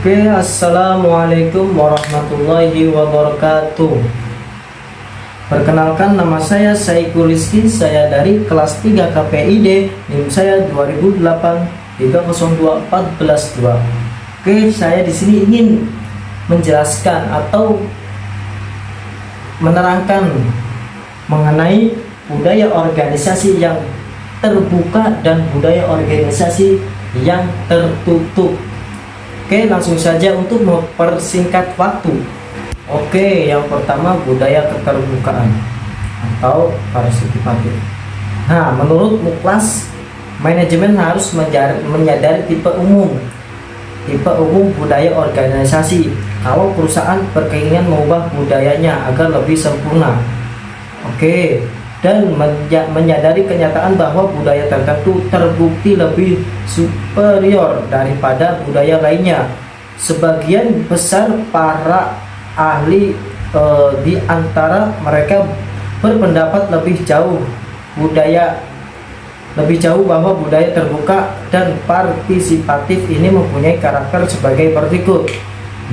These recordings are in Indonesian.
Oke, assalamualaikum warahmatullahi wabarakatuh. Perkenalkan, nama saya Saikul Rizky. Saya dari kelas 3 KPID, NIM saya 2008-302-142. Oke, saya di sini ingin menjelaskan atau menerangkan mengenai budaya organisasi yang terbuka dan budaya organisasi yang tertutup. Oke, langsung saja untuk mempersingkat waktu. Oke, yang pertama budaya keterbukaan atau partisipatif. Nah, menurut Muklas, manajemen harus menyadari tipe umum budaya organisasi. Kalau perusahaan berkeinginan mengubah budayanya agar lebih sempurna. Oke, dan menyadari kenyataan bahwa budaya tertentu terbukti lebih superior daripada budaya lainnya. Sebagian besar para ahli di antara mereka berpendapat lebih jauh bahwa budaya terbuka dan partisipatif ini mempunyai karakter sebagai berikut.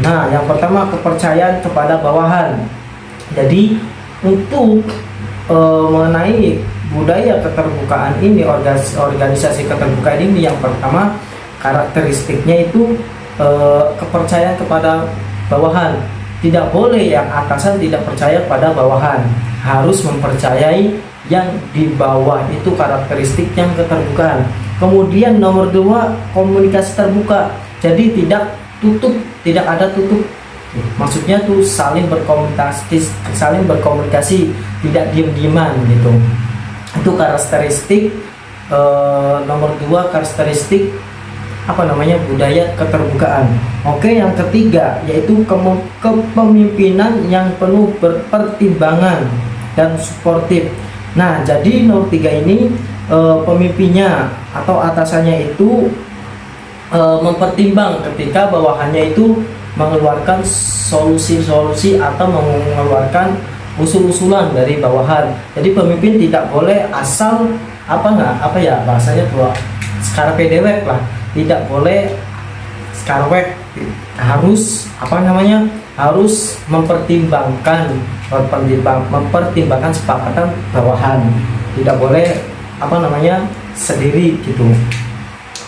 Nah, yang pertama, kepercayaan kepada bawahan. Jadi untuk mengenai budaya keterbukaan ini, organisasi keterbukaan ini, yang pertama karakteristiknya itu kepercayaan kepada bawahan. Tidak boleh yang atasan tidak percaya pada bawahan, harus mempercayai yang di bawah. Itu karakteristik yang keterbukaan. Kemudian nomor 2, komunikasi terbuka. Jadi tidak ada tutup. Maksudnya tuh saling berkomunikasi, tidak diam-diaman gitu. Itu karakteristik nomor 2, karakteristik budaya keterbukaan. Oke, yang ketiga yaitu kepemimpinan yang penuh pertimbangan dan suportif. Nah, jadi nomor 3 ini pemimpinnya atau atasannya itu mempertimbang ketika bawahannya itu mengeluarkan solusi-solusi atau mengeluarkan usul-usulan dari bawahan. Jadi pemimpin tidak boleh asal bahasanya tuh skarpe dewek lah, tidak boleh skarwek, harus harus mempertimbangkan sepakatan bawahan, tidak boleh sendiri gitu.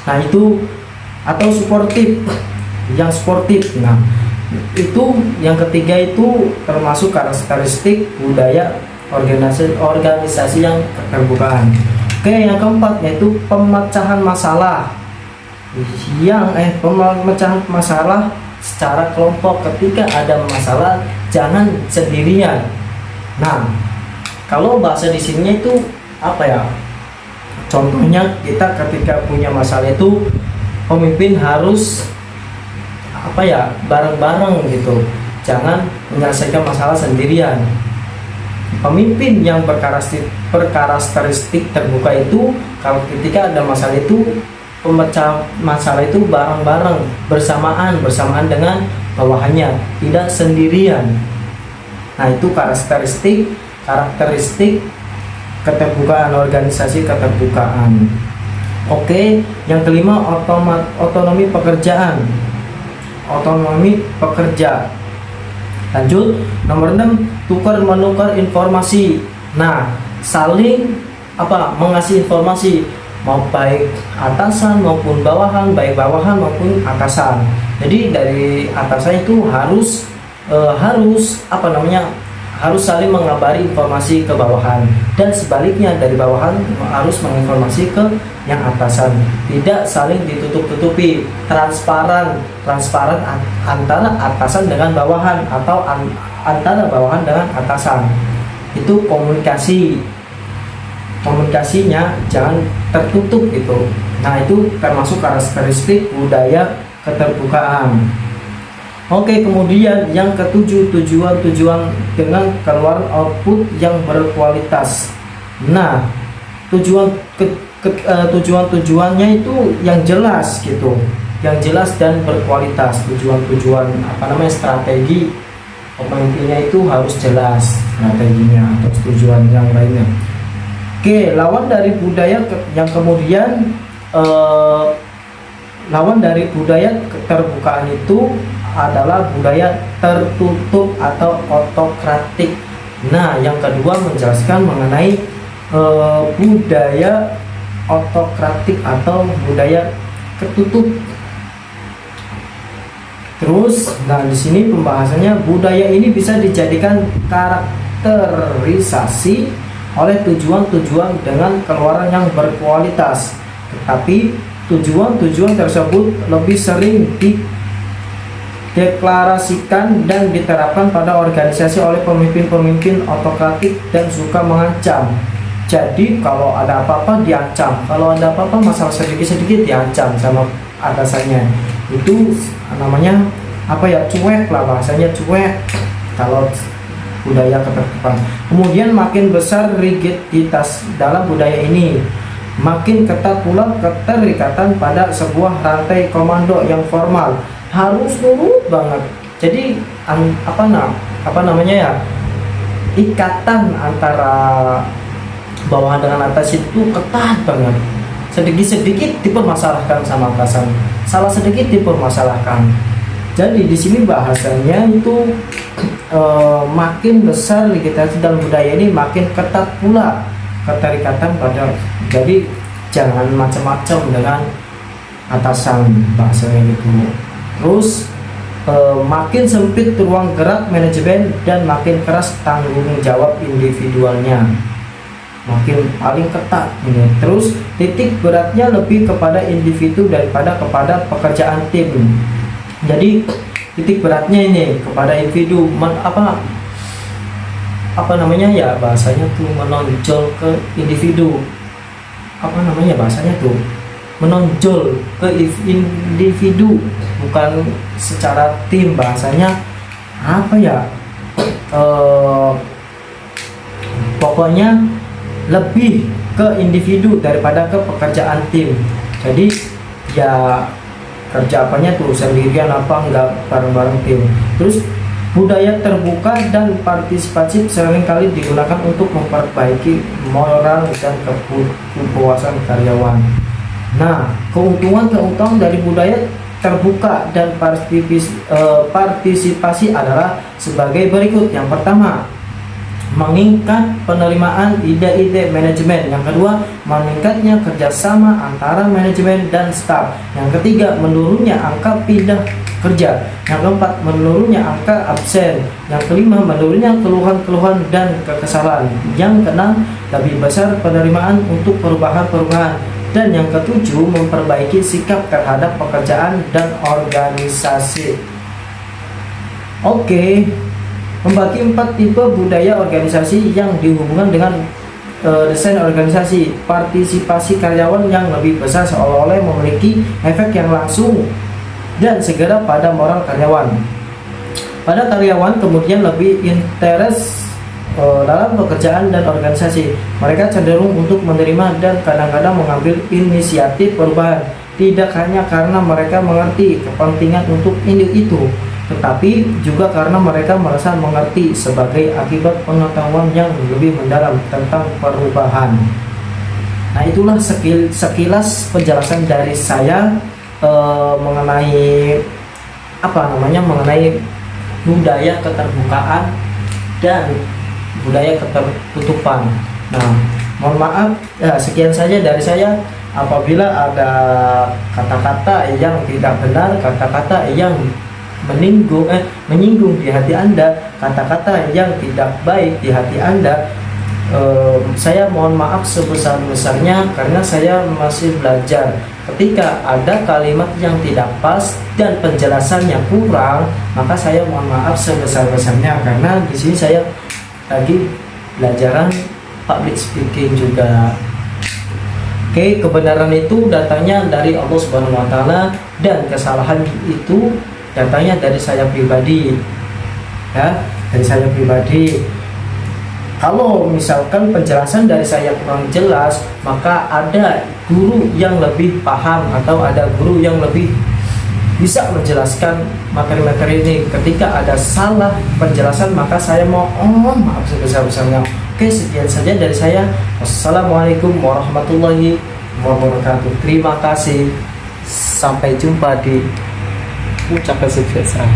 Nah, itu atau suportif, yang sportif. Nah, itu yang ketiga itu termasuk karakteristik budaya organisasi yang keterbukaan. Oke, yang keempat yaitu pemecahan masalah secara kelompok. Ketika ada masalah jangan sendirian. Nah, kalau bahasa di sini itu contohnya kita ketika punya masalah itu pemimpin harus bareng-bareng gitu, jangan menyelesaikan masalah sendirian. Pemimpin yang berkarakteristik terbuka itu kalau ketika ada masalah itu pemecah masalah itu bareng-bareng, bersamaan dengan bawahannya, tidak sendirian. Nah, itu karakteristik keterbukaan, organisasi keterbukaan. Oke, yang kelima otonomi pekerja. Lanjut, nomor 6, tukar menukar informasi. Nah, saling mengasih informasi, mau baik atasan maupun bawahan, baik bawahan maupun atasan. Jadi dari atasan itu harus saling mengabari informasi ke bawahan, dan sebaliknya dari bawahan harus menginformasi ke yang atasan. Tidak saling ditutup-tutupi, transparan antara atasan dengan bawahan atau antara bawahan dengan atasan. Itu komunikasinya jangan tertutup gitu. Nah, itu termasuk karakteristik budaya keterbukaan. Oke, kemudian yang ketujuh, tujuan dengan keluaran output yang berkualitas. Nah, tujuannya itu yang jelas gitu, yang jelas dan berkualitas. Tujuan strategi pemimpinnya itu harus jelas strateginya atau tujuan yang lainnya. Oke, lawan dari budaya yang kemudian lawan dari budaya keterbukaan itu adalah budaya tertutup atau otokratik. Nah, yang kedua menjelaskan mengenai budaya otokratik atau budaya tertutup. Terus, nah di sini pembahasannya budaya ini bisa dijadikan karakterisasi oleh tujuan-tujuan dengan keluaran yang berkualitas. Tetapi tujuan-tujuan tersebut lebih sering dideklarasikan dan diterapkan pada organisasi oleh pemimpin-pemimpin otokratik dan suka mengancam. Jadi kalau ada apa-apa diancam, kalau ada apa-apa masalah sedikit-sedikit diancam sama atasannya. Itu namanya apa ya, cuek lah, bahasanya cuek kalau budaya ketertiban. Kemudian makin besar rigiditas dalam budaya ini, makin ketat pula keterikatan pada sebuah rantai komando yang formal, harus nurut banget. Jadi apa namanya ya, ikatan antara bawahan dengan atas itu ketat banget. Sedikit-sedikit dipermasalahkan sama atasan, salah sedikit dipermasalahkan. Jadi di sini bahasanya itu makin besar rigiditas dalam budaya ini, makin ketat pula keterikatan pada. Jadi jangan macam-macam dengan atasan, bahasanya gitu. Terus makin sempit ruang gerak manajemen dan makin keras tanggung jawab individualnya, makin paling ketat ini. Terus titik beratnya lebih kepada individu daripada kepada pekerjaan tim. Jadi titik beratnya ini kepada individu, apa namanya ya, bahasanya tuh menonjol ke individu, apa namanya bahasanya tuh, menonjol ke individu, bukan secara tim. Bahasanya apa ya, pokoknya lebih ke individu daripada ke pekerjaan tim. Jadi ya kerja apanya tuh sendirian apa enggak bareng-bareng tim. Terus budaya terbuka dan partisipatif seringkali digunakan untuk memperbaiki moral dan kepuasan karyawan. Nah, keuntungan dari budaya terbuka dan partisipasi adalah sebagai berikut. Yang pertama, meningkat penerimaan ide-ide manajemen. Yang kedua, meningkatnya kerjasama antara manajemen dan staf. Yang ketiga, menurunnya angka pindah kerja. Yang keempat, menurunnya angka absen. Yang kelima, menurunnya keluhan-keluhan dan kekesalan. Yang keenam, lebih besar penerimaan untuk perubahan-perubahan. Dan yang ketujuh, memperbaiki sikap terhadap pekerjaan dan organisasi. Oke. Membagi 4 tipe budaya organisasi yang dihubungkan dengan desain organisasi. Partisipasi karyawan yang lebih besar seolah-olah memiliki efek yang langsung dan segera pada moral karyawan. Pada karyawan kemudian lebih interest dalam pekerjaan dan organisasi. Mereka cenderung untuk menerima dan kadang-kadang mengambil inisiatif perubahan, tidak hanya karena mereka mengerti kepentingan untuk itu, tetapi juga karena mereka merasa mengerti sebagai akibat pengetahuan yang lebih mendalam tentang perubahan. Nah, itulah sekilas penjelasan dari saya mengenai mengenai budaya keterbukaan dan budaya ketertutupan. Nah, mohon maaf, sekian saja dari saya. Apabila ada kata-kata yang tidak benar, kata-kata yang menyinggung di hati Anda, kata-kata yang tidak baik di hati Anda, saya mohon maaf sebesar-besarnya karena saya masih belajar. Ketika ada kalimat yang tidak pas dan penjelasannya kurang, maka saya mohon maaf sebesar-besarnya karena di sini saya lagi belajaran public speaking juga. Oke, kebenaran itu datangnya dari Allah Subhanahu wa taala dan kesalahan itu datangnya dari saya pribadi. Ya, dari saya pribadi. Kalau misalkan penjelasan dari saya kurang jelas, maka ada guru yang lebih paham atau ada guru yang lebih bisa menjelaskan materi-materi ini. Ketika ada salah penjelasan, maka saya mohon maaf sebesar-besarnya. Oke, sekian saja dari saya. Wassalamualaikum warahmatullahi wabarakatuh. Terima kasih. Sampai jumpa di puncak kesuksesan.